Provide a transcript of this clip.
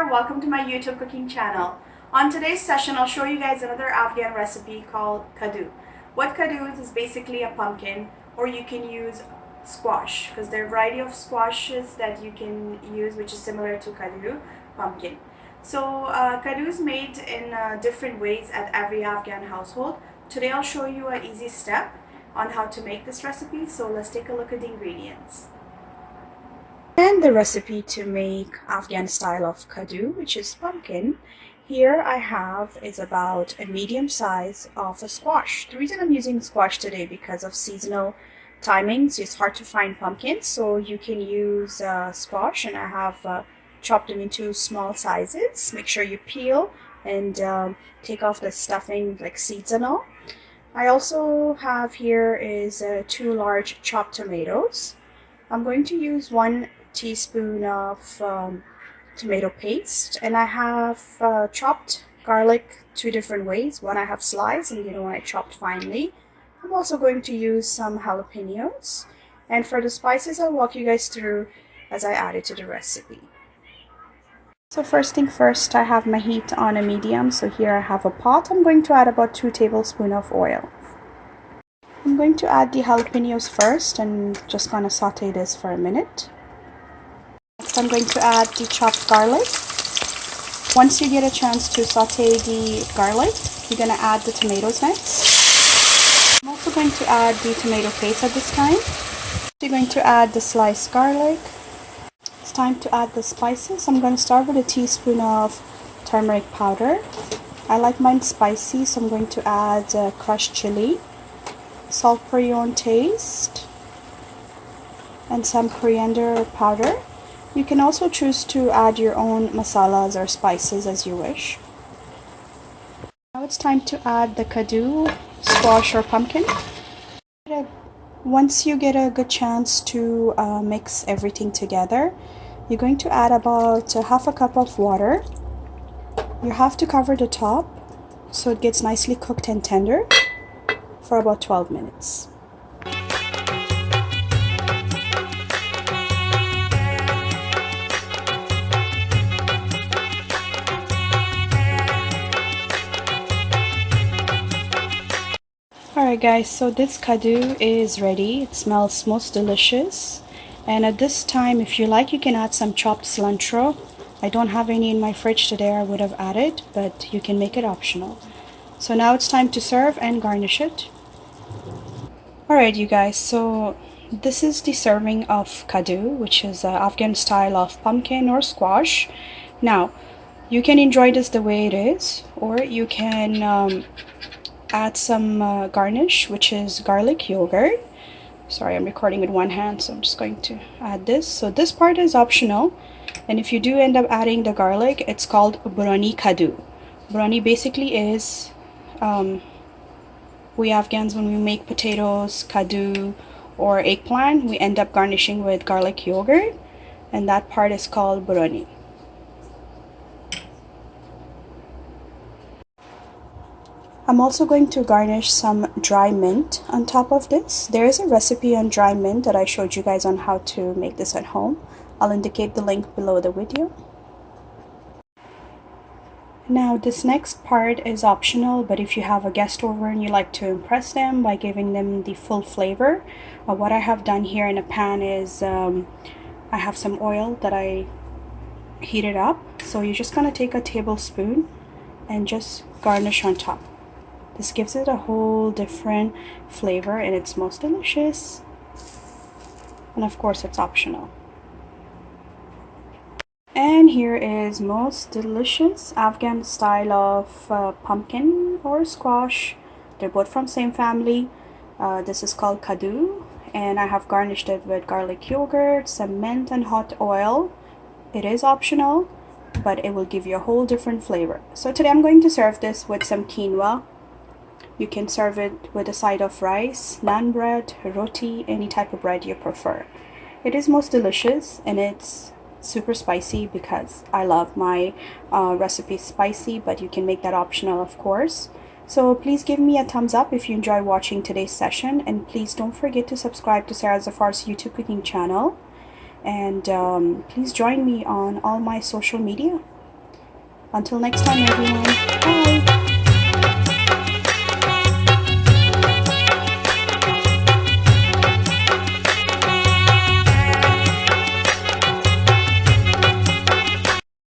Zafar, welcome to my YouTube cooking channel. On today's session, I'll show you guys another Afghan recipe called Kadu. What Kadu is basically a pumpkin, or you can use squash, because there are a variety of squashes that you can use which is similar to Kadu, pumpkin. So Kadu is made in different ways at every Afghan household. Today I'll show you an easy step on how to make this recipe, so let's take a look at the ingredients. And the recipe to make Afghan style of Kadu, which is pumpkin, here I have is about a medium size of a squash. The reason I'm using squash today because of seasonal timings, it's hard to find pumpkins, so you can use squash, and I have chopped them into small sizes. Make sure you peel and take off the stuffing, like seeds and all. I also have here is 2 large chopped tomatoes. I'm going to use 1 teaspoon of tomato paste, and I have chopped garlic 2 different ways. One I have sliced, and the other one I chopped finely. I'm also going to use some jalapenos, and for the spices I'll walk you guys through as I add it to the recipe. So first thing first, I have my heat on a medium. So here I have a pot. I'm going to add about 2 tablespoons of oil. I'm going to add the jalapenos first and just gonna saute this for a minute. Next I'm going to add the chopped garlic. Once you get a chance to saute the garlic, you're gonna add the tomatoes next. I'm also going to add the tomato paste at this time. You're going to add the sliced garlic. It's time to add the spices. I'm going to start with a teaspoon of turmeric powder. I like mine spicy, so I'm going to add crushed chili, salt for your own taste, and some coriander powder. You can also choose to add your own masalas or spices as you wish. Now it's time to add the Kadu, squash or pumpkin. Once you get a good chance to mix everything together, you're going to add about half a cup of water. You have to cover the top so it gets nicely cooked and tender for about 12 minutes. Alright guys, so this Kadu is ready. It smells most delicious. And at this time, if you like, you can add some chopped cilantro. I don't have any in my fridge today. I would have added, but you can make it optional. So now it's time to serve and garnish it. Alright you guys, so this is the serving of Kadu, which is Afghan style of pumpkin or squash. Now, you can enjoy this the way it is, or you can add some garnish, which is garlic yogurt. Sorry, I'm recording with one hand, so I'm just going to add this. So this part is optional, and if you do end up adding the garlic, it's called burani Kadu. Burani basically is, we Afghans, when we make potatoes, Kadu, or eggplant, we end up garnishing with garlic yogurt, and that part is called burani. I'm also going to garnish some dry mint on top of this. There is a recipe on dry mint that I showed you guys on how to make this at home. I'll indicate the link below the video. Now this next part is optional, but if you have a guest over and you like to impress them by giving them the full flavor, what I have done here in a pan is I have some oil that I heated up. So you're just going to take a tablespoon and just garnish on top. This gives it a whole different flavor, and it's most delicious. And of course it's optional. And here is most delicious Afghan style of pumpkin or squash. They're both from same family. This is called Kadu, and I have garnished it with garlic yogurt, some mint and hot oil. It is optional, but it will give you a whole different flavor. So today I'm going to serve this with some quinoa. You can serve it with a side of rice, naan bread, roti, any type of bread you prefer. It is most delicious, and it's super spicy because I love my recipe spicy, but you can make that optional, of course. So please give me a thumbs up if you enjoy watching today's session, and please don't forget to subscribe to Sarah Zafar's YouTube cooking channel, and please join me on all my social media. Until next time, everyone. Bye.